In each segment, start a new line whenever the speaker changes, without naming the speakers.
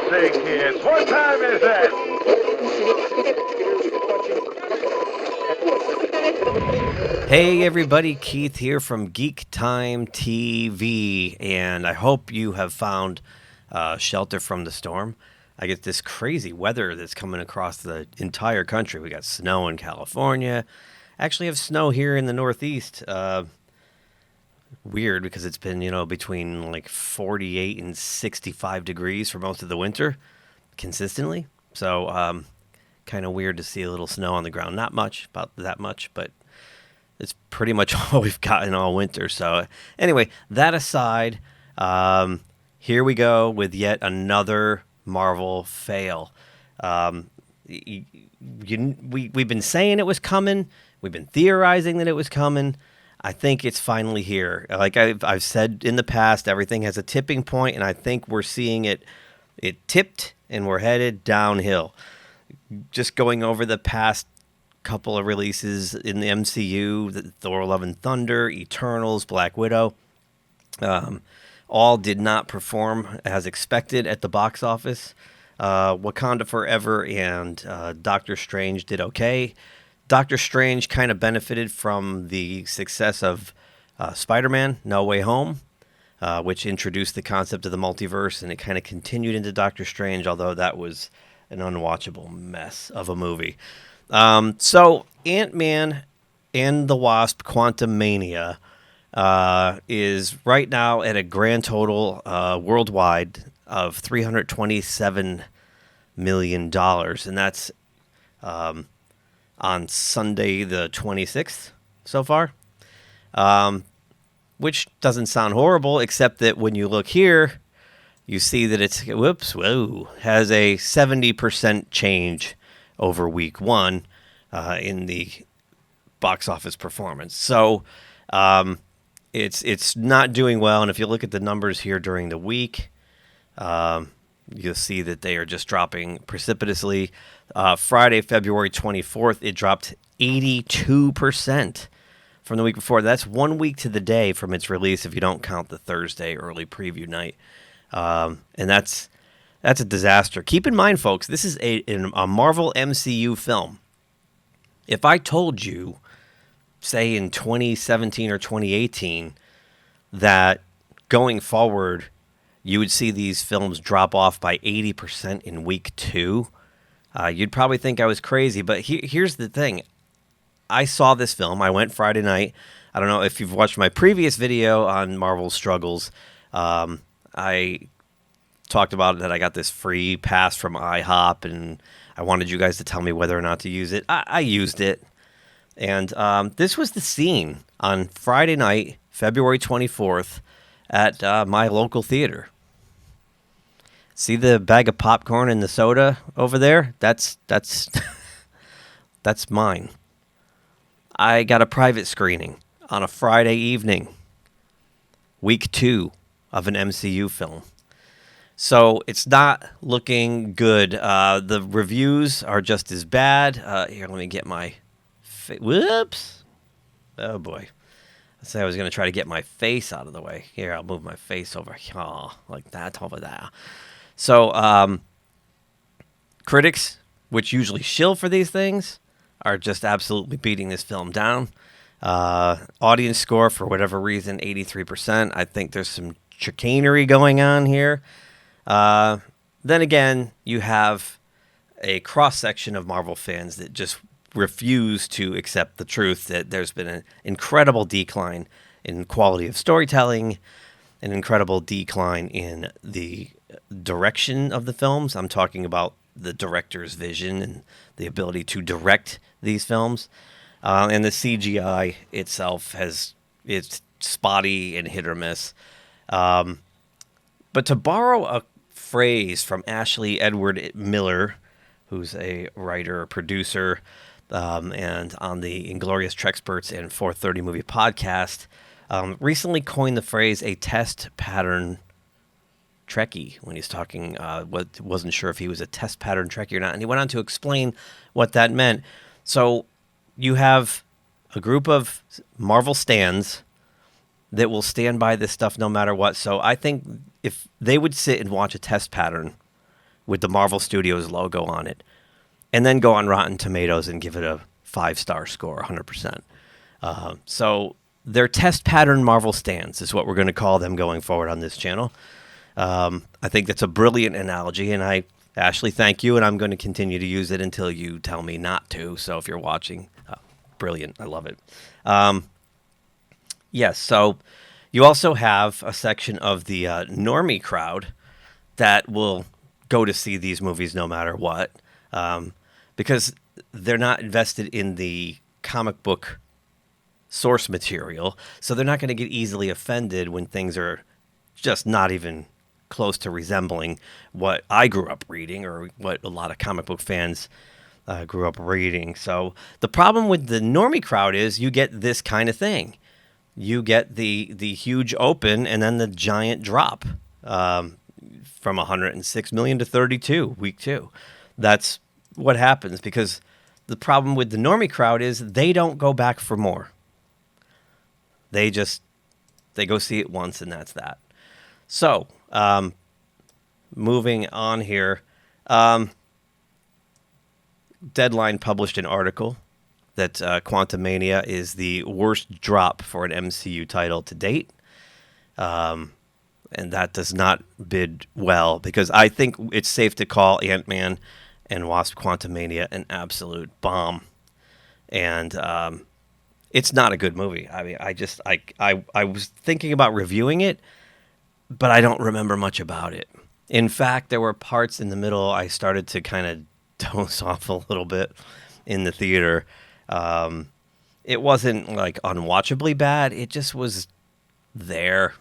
say, kids, what time is it?
Hey everybody, Keith here from GeekTime TV, and I hope you have found shelter from the storm. I get this crazy weather that's coming across the entire country. We got snow in California. Actually have snow here in the Northeast. Weird because it's been, between like 48 and 65 degrees for most of the winter consistently. So kind of weird to see a little snow on the ground. Not much, about that much, but it's pretty much all we've gotten all winter. So anyway, that aside, here we go with yet another Marvel fail. We've been saying it was coming. We've been theorizing that it was coming. I think it's finally here. Like I've said in the past, everything has a tipping point, and I think we're seeing it. It tipped, and we're headed downhill. Just going over the past couple of releases in the MCU, Thor: Love and Thunder, Eternals, Black Widow, all did not perform as expected at the box office. Wakanda Forever and Doctor Strange did okay. Doctor Strange kind of benefited from the success of Spider-Man: No Way Home, which introduced the concept of the multiverse, and it kind of continued into Doctor Strange, although that was an unwatchable mess of a movie. So Ant-Man and the Wasp Quantumania is right now at a grand total worldwide of $327 million, and that's on Sunday the 26th so far, which doesn't sound horrible, except that when you look here, you see that it's, has a 70% change over week one in the box office performance. So it's not doing well, and if you look at the numbers here during the week, you'll see that they are just dropping precipitously. Friday, February 24th, it dropped 82% from the week before. That's 1 week to the day from its release if you don't count the Thursday early preview night. And that's a disaster. Keep in mind, folks, this is a Marvel MCU film. If I told you, say in 2017 or 2018, that going forward you would see these films drop off by 80% in week two, you'd probably think I was crazy. But here's the thing. I saw this film. I went Friday night. I don't know if you've watched my previous video on Marvel struggles. I talked about it, that I got this free pass from IHOP, and I wanted you guys to tell me whether or not to use it. I used it. And this was the scene on Friday night, February 24th, at my local theater. See the bag of popcorn and the soda over there? That's that's mine. I got a private screening on a Friday evening, week two of an MCU film. So it's not looking good. The reviews are just as bad. Here, let me get my... Whoops. Oh, boy. I said I was going to try to get my face out of the way. Here, I'll move my face over here, like that over there. So critics, which usually shill for these things, are just absolutely beating this film down. Audience score, for whatever reason, 83%. I think there's some chicanery going on here. Then again, you have a cross-section of Marvel fans that just refuse to accept the truth that there's been an incredible decline in quality of storytelling, an incredible decline in the direction of the films. I'm talking about the director's vision and the ability to direct these films. And the CGI itself it's spotty and hit or miss. But to borrow a phrase from Ashley Edward Miller, who's a writer, producer, and on the Inglorious Trexperts and 430 Movie Podcast, recently coined the phrase a test pattern Trekkie when he's talking, wasn't sure if he was a test pattern Trekkie or not. And he went on to explain what that meant. So you have a group of Marvel stans that will stand by this stuff no matter what. So I think if they would sit and watch a test pattern with the Marvel Studios logo on it, and then go on Rotten Tomatoes and give it a 5-star score, 100%. So their test pattern Marvel stands is what we're going to call them going forward on this channel. I think that's a brilliant analogy, and Ashley, thank you, and I'm going to continue to use it until you tell me not to. So if you're watching, brilliant. I love it. Yes, so you also have a section of the normie crowd that will go to see these movies no matter what, because they're not invested in the comic book source material, so they're not going to get easily offended when things are just not even close to resembling what I grew up reading or what a lot of comic book fans grew up reading. So the problem with the normie crowd is you get this kind of thing. You get the huge open and then the giant drop from 106 million to 32 week 2. That's what happens, because the problem with the normie crowd is they don't go back for more. They go see it once and that's that. So, moving on here, Deadline published an article that Quantumania is the worst drop for an MCU title to date. And that does not bid well, because I think it's safe to call Ant-Man and Wasp Quantumania an absolute bomb. And it's not a good movie. I mean, I was thinking about reviewing it, but I don't remember much about it. In fact, there were parts in the middle I started to kind of doze off a little bit in the theater. It wasn't like unwatchably bad. It just was there.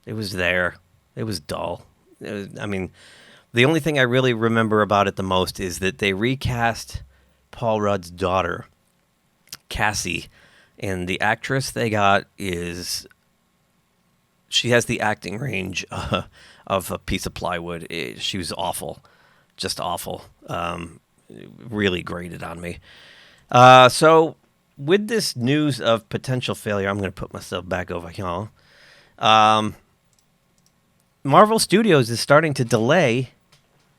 It was there. It was dull. I mean, the only thing I really remember about it the most is that they recast Paul Rudd's daughter, Cassie, and the actress they got she has the acting range of a piece of plywood. She was awful, just awful. Really grated on me. So with this news of potential failure, I'm going to put myself back over here. Marvel Studios is starting to delay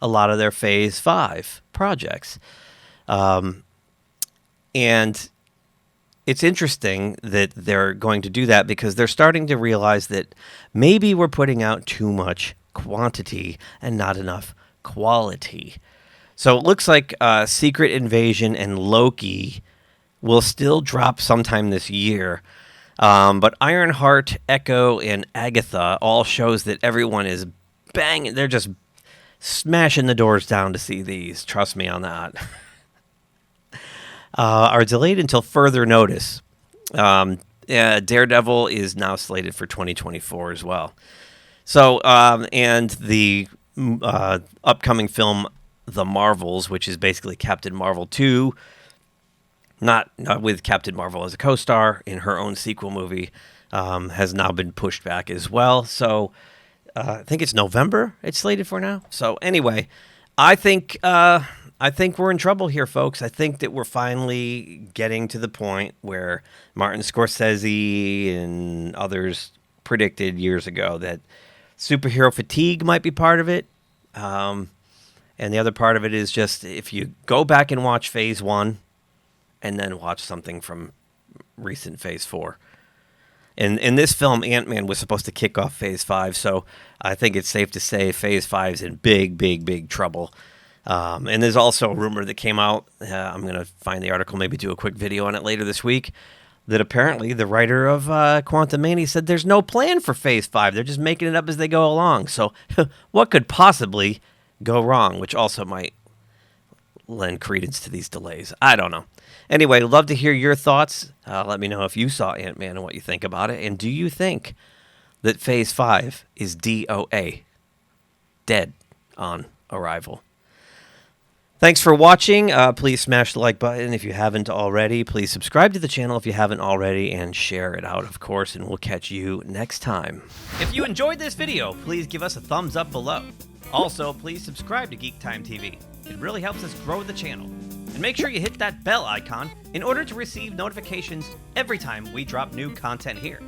a lot of their Phase 5 projects. And it's interesting that they're going to do that, because they're starting to realize that maybe we're putting out too much quantity and not enough quality. So it looks like Secret Invasion and Loki will still drop sometime this year. But Ironheart, Echo, and Agatha all shows that everyone is banging. They're just smashing the doors down to see these. Trust me on that. Are delayed until further notice. Daredevil is now slated for 2024 as well. So, and the upcoming film, The Marvels, which is basically Captain Marvel 2, not with Captain Marvel as a co-star in her own sequel movie, has now been pushed back as well. So I think it's November it's slated for now. So anyway, I think we're in trouble here, folks. I think that we're finally getting to the point where Martin Scorsese and others predicted years ago that superhero fatigue might be part of it. And the other part of it is just if you go back and watch Phase 1 and then watch something from recent Phase 4. And in this film, Ant-Man was supposed to kick off Phase 5, so I think it's safe to say Phase 5 is in big, big, big trouble. And there's also a rumor that came out, I'm going to find the article, maybe do a quick video on it later this week, that apparently the writer of Quantumania said there's no plan for Phase 5. They're just making it up as they go along. So what could possibly go wrong, which also might lend credence to these delays? I don't know. Anyway, love to hear your thoughts. Let me know if you saw Ant-Man and what you think about it. And do you think that Phase 5 is D.O.A, dead on arrival? Thanks for watching. Please smash the like button if you haven't already. Please subscribe to the channel if you haven't already, and share it out, of course, and we'll catch you next time. If you enjoyed this video, please give us a thumbs up below. Also, please subscribe to GeekTime TV. It really helps us grow the channel. And make sure you hit that bell icon in order to receive notifications every time we drop new content here.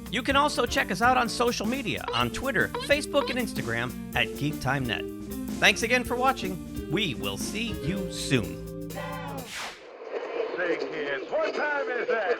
You can also check us out on social media on Twitter, Facebook, and Instagram at GeekTimeNet. Thanks again for watching. We will see you soon.
Say, kids, what time is that?